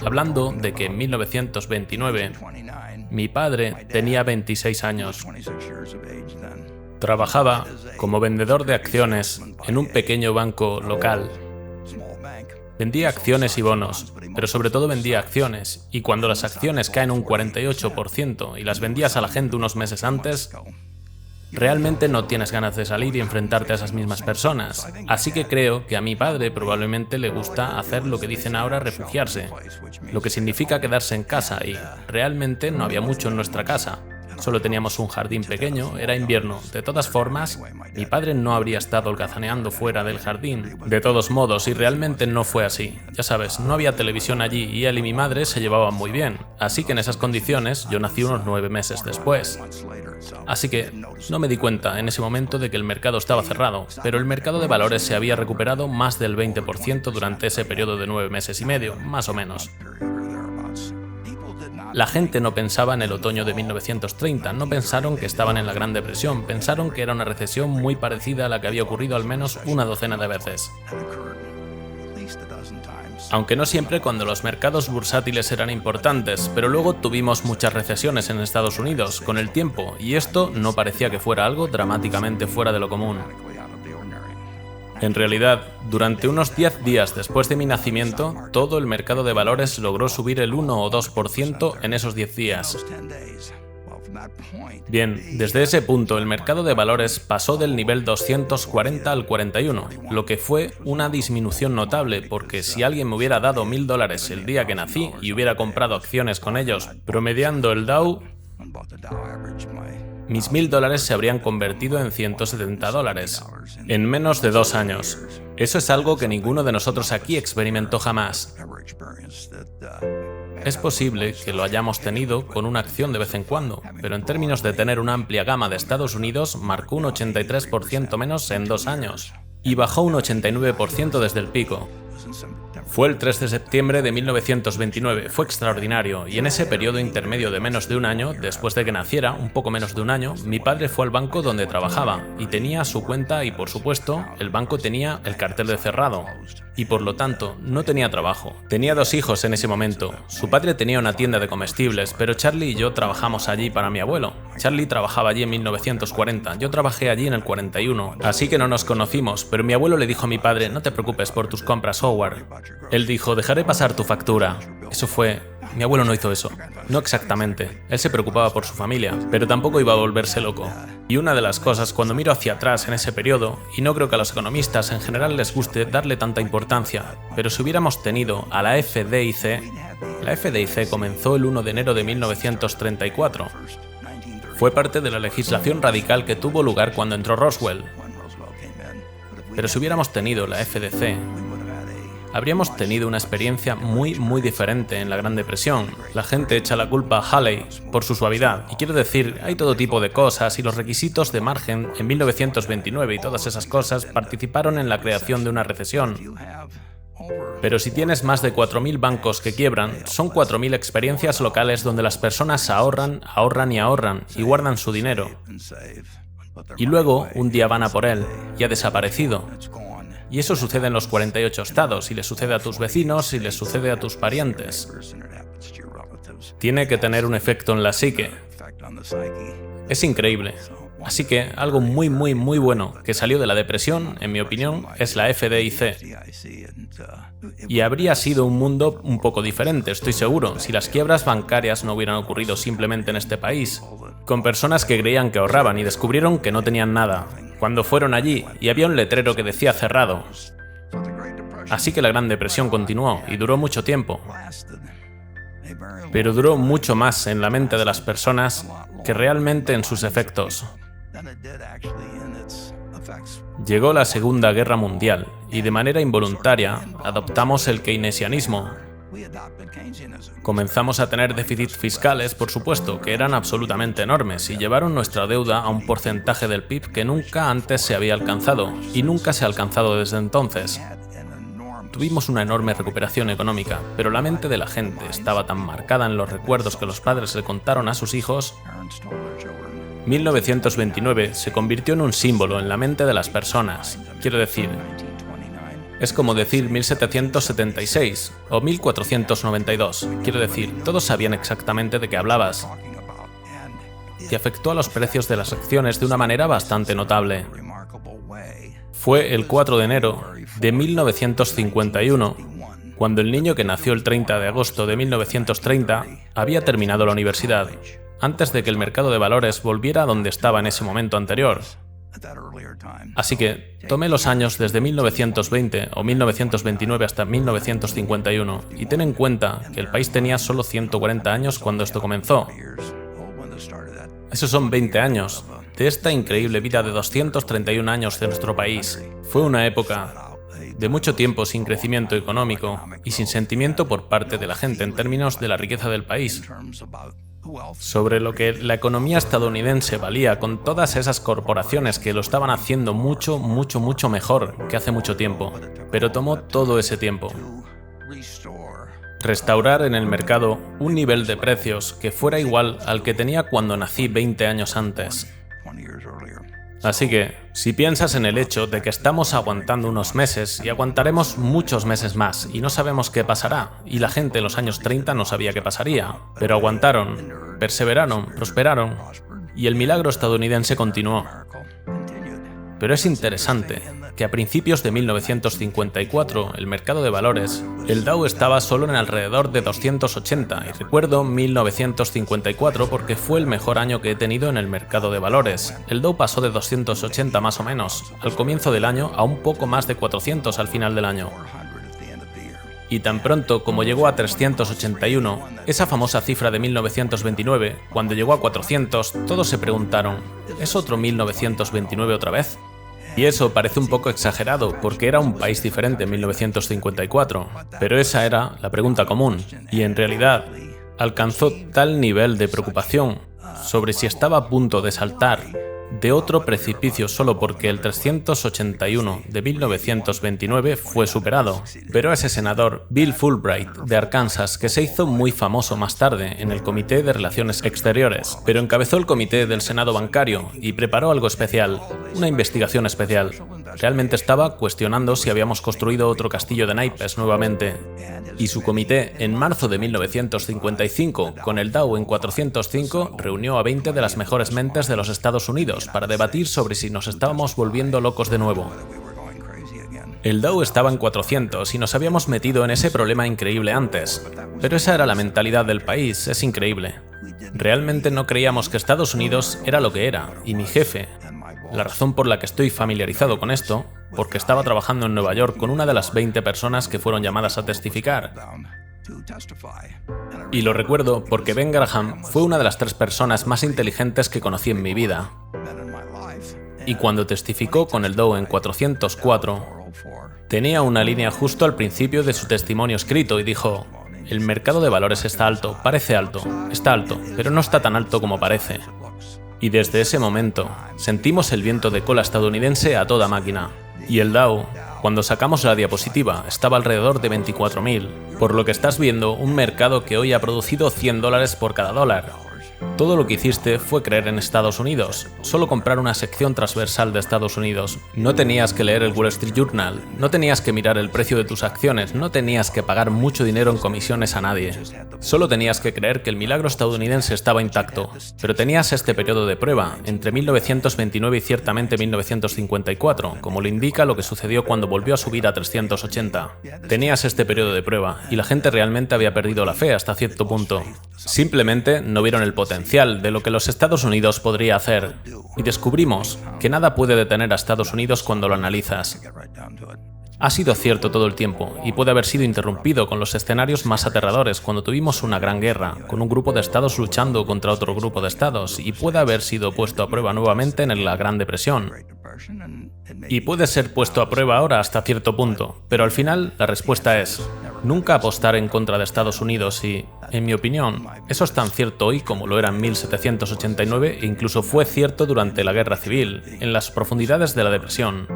hablando de que en 1929 mi padre tenía 26 años. Trabajaba como vendedor de acciones en un pequeño banco local. Vendía acciones y bonos, pero sobre todo vendía acciones, y cuando las acciones caen un 48% y las vendías a la gente unos meses antes, realmente no tienes ganas de salir y enfrentarte a esas mismas personas. Así que creo que a mi padre probablemente le gusta hacer lo que dicen ahora refugiarse, lo que significa quedarse en casa, y realmente no había mucho en nuestra casa. Solo teníamos un jardín pequeño, era invierno. De todas formas, mi padre no habría estado holgazaneando fuera del jardín. De todos modos, y realmente no fue así. Ya sabes, no había televisión allí y él y mi madre se llevaban muy bien. Así que en esas condiciones yo nací unos 9 meses después. Así que no me di cuenta en ese momento de que el mercado estaba cerrado, pero el mercado de valores se había recuperado más del 20% durante ese periodo de 9 meses y medio, más o menos. La gente no pensaba en el otoño de 1930, no pensaron que estaban en la Gran Depresión, pensaron que era una recesión muy parecida a la que había ocurrido al menos una docena de veces. Aunque no siempre cuando los mercados bursátiles eran importantes, pero luego tuvimos muchas recesiones en Estados Unidos con el tiempo, y esto no parecía que fuera algo dramáticamente fuera de lo común. En realidad, durante unos 10 días después de mi nacimiento, todo el mercado de valores logró subir el 1 o 2% en esos 10 días. Bien, desde ese punto el mercado de valores pasó del nivel 240 al 41, lo que fue una disminución notable, porque si alguien me hubiera dado $1000 el día que nací y hubiera comprado acciones con ellos, promediando el Dow, mis $1000 se habrían convertido en $170 en menos de 2 años. Eso es algo que ninguno de nosotros aquí experimentó jamás. Es posible que lo hayamos tenido con una acción de vez en cuando, pero en términos de tener una amplia gama de Estados Unidos, marcó un 83% menos en 2 años y bajó un 89% desde el pico. Fue el 3 de septiembre de 1929, fue extraordinario, y en ese periodo intermedio de menos de un año, después de que naciera, un poco menos de un año, mi padre fue al banco donde trabajaba, y tenía su cuenta y, por supuesto, el banco tenía el cartel de cerrado, y por lo tanto, no tenía trabajo. Tenía 2 hijos en ese momento. Su padre tenía una tienda de comestibles, pero Charlie y yo trabajamos allí para mi abuelo. Charlie trabajaba allí en 1940, yo trabajé allí en el 41, así que no nos conocimos, pero mi abuelo le dijo a mi padre: no te preocupes por tus compras, Howard. Él dijo: dejaré pasar tu factura. Eso fue... Mi abuelo no hizo eso. No exactamente. Él se preocupaba por su familia, pero tampoco iba a volverse loco. Y una de las cosas, cuando miro hacia atrás en ese periodo, y no creo que a los economistas en general les guste darle tanta importancia, pero si hubiéramos tenido a la FDIC, la FDIC comenzó el 1 de enero de 1934. Fue parte de la legislación radical que tuvo lugar cuando entró Roswell. Pero si hubiéramos tenido la FDC, habríamos tenido una experiencia muy diferente en la Gran Depresión. La gente echa la culpa a Haley por su suavidad, y quiero decir, hay todo tipo de cosas, y los requisitos de margen en 1929 y todas esas cosas participaron en la creación de una recesión. Pero si tienes más de 4000 bancos que quiebran, son 4000 experiencias locales donde las personas ahorran y guardan su dinero. Y luego, un día van a por él, y ha desaparecido. Y eso sucede en los 48 estados, y le sucede a tus vecinos, y le sucede a tus parientes. Tiene que tener un efecto en la psique. Es increíble. Así que algo muy bueno que salió de la depresión, en mi opinión, es la FDIC. Y habría sido un mundo un poco diferente, estoy seguro, si las quiebras bancarias no hubieran ocurrido simplemente en este país, con personas que creían que ahorraban y descubrieron que no tenían nada, cuando fueron allí y había un letrero que decía cerrado. Así que la Gran Depresión continuó y duró mucho tiempo. Pero duró mucho más en la mente de las personas que realmente en sus efectos. Llegó la Segunda Guerra Mundial y de manera involuntaria adoptamos el keynesianismo. Comenzamos a tener déficits fiscales, por supuesto, que eran absolutamente enormes y llevaron nuestra deuda a un porcentaje del PIB que nunca antes se había alcanzado y nunca se ha alcanzado desde entonces. Tuvimos una enorme recuperación económica, pero la mente de la gente estaba tan marcada en los recuerdos que los padres le contaron a sus hijos. 1929 se convirtió en un símbolo en la mente de las personas. Quiero decir, Es como decir 1776 o 1492. Quiero decir, todos sabían exactamente de qué hablabas. Y afectó a los precios de las acciones de una manera bastante notable. Fue el 4 de enero de 1951, cuando el niño que nació el 30 de agosto de 1930 había terminado la universidad, antes de que el mercado de valores volviera a donde estaba en ese momento anterior. Así que tomé los años desde 1920 o 1929 hasta 1951 y ten en cuenta que el país tenía solo 140 años cuando esto comenzó. Esos son 20 años de esta increíble vida de 231 años de nuestro país. Fue una época de mucho tiempo sin crecimiento económico y sin sentimiento por parte de la gente en términos de la riqueza del país, sobre lo que la economía estadounidense valía con todas esas corporaciones que lo estaban haciendo mucho mejor que hace mucho tiempo. Pero tomó todo ese tiempo restaurar en el mercado un nivel de precios que fuera igual al que tenía cuando nací 20 años antes. Así que, si piensas en el hecho de que estamos aguantando unos meses y aguantaremos muchos meses más y no sabemos qué pasará, y la gente en los años 30 no sabía qué pasaría, pero aguantaron, perseveraron, prosperaron, y el milagro estadounidense continuó. Pero es interesante que a principios de 1954, el mercado de valores, el Dow estaba solo en alrededor de 280, y recuerdo 1954 porque fue el mejor año que he tenido en el mercado de valores. El Dow pasó de 280 más o menos al comienzo del año a un poco más de 400 al final del año. Y tan pronto como llegó a 381, esa famosa cifra de 1929, cuando llegó a 400, todos se preguntaron, ¿es otro 1929 otra vez? Y eso parece un poco exagerado, porque era un país diferente en 1954, pero esa era la pregunta común, y en realidad alcanzó tal nivel de preocupación sobre si estaba a punto de saltar de otro precipicio solo porque el 381 de 1929 fue superado. Pero ese senador, Bill Fulbright, de Arkansas, que se hizo muy famoso más tarde en el Comité de Relaciones Exteriores, pero encabezó el Comité del Senado Bancario y preparó algo especial, una investigación especial. Realmente estaba cuestionando si habíamos construido otro castillo de naipes nuevamente. Y su comité, en marzo de 1955, con el Dow en 405, reunió a 20 de las mejores mentes de los Estados Unidos para debatir sobre si nos estábamos volviendo locos de nuevo. El Dow estaba en 400 y nos habíamos metido en ese problema increíble antes. Pero esa era la mentalidad del país, es increíble. Realmente no creíamos que Estados Unidos era lo que era, y mi jefe, la razón por la que estoy familiarizado con esto, porque estaba trabajando en Nueva York con una de las 20 personas que fueron llamadas a testificar. Y lo recuerdo porque Ben Graham fue una de las 3 personas más inteligentes que conocí en mi vida. Y cuando testificó con el Dow en 404, tenía una línea justo al principio de su testimonio escrito y dijo: el mercado de valores está alto, parece alto, está alto, pero no está tan alto como parece. Y desde ese momento, sentimos el viento de cola estadounidense a toda máquina. Y el Dow, cuando sacamos la diapositiva, estaba alrededor de 24.000, por lo que estás viendo un mercado que hoy ha producido $100 por cada dólar. Todo lo que hiciste fue creer en Estados Unidos, solo comprar una sección transversal de Estados Unidos. No tenías que leer el Wall Street Journal, no tenías que mirar el precio de tus acciones, no tenías que pagar mucho dinero en comisiones a nadie. Solo tenías que creer que el milagro estadounidense estaba intacto. Pero tenías este periodo de prueba, entre 1929 y ciertamente 1954, como lo indica lo que sucedió cuando volvió a subir a 380. Tenías este periodo de prueba, y la gente realmente había perdido la fe hasta cierto punto. Simplemente no vieron el potencial de lo que los Estados Unidos podría hacer, y descubrimos que nada puede detener a Estados Unidos cuando lo analizas. Ha sido cierto todo el tiempo, y puede haber sido interrumpido con los escenarios más aterradores cuando tuvimos una gran guerra, con un grupo de estados luchando contra otro grupo de estados, y puede haber sido puesto a prueba nuevamente en la Gran Depresión. Y puede ser puesto a prueba ahora hasta cierto punto, pero al final la respuesta es: nunca apostar en contra de Estados Unidos y, en mi opinión, eso es tan cierto hoy como lo era en 1789 e incluso fue cierto durante la Guerra Civil, en las profundidades de la Depresión.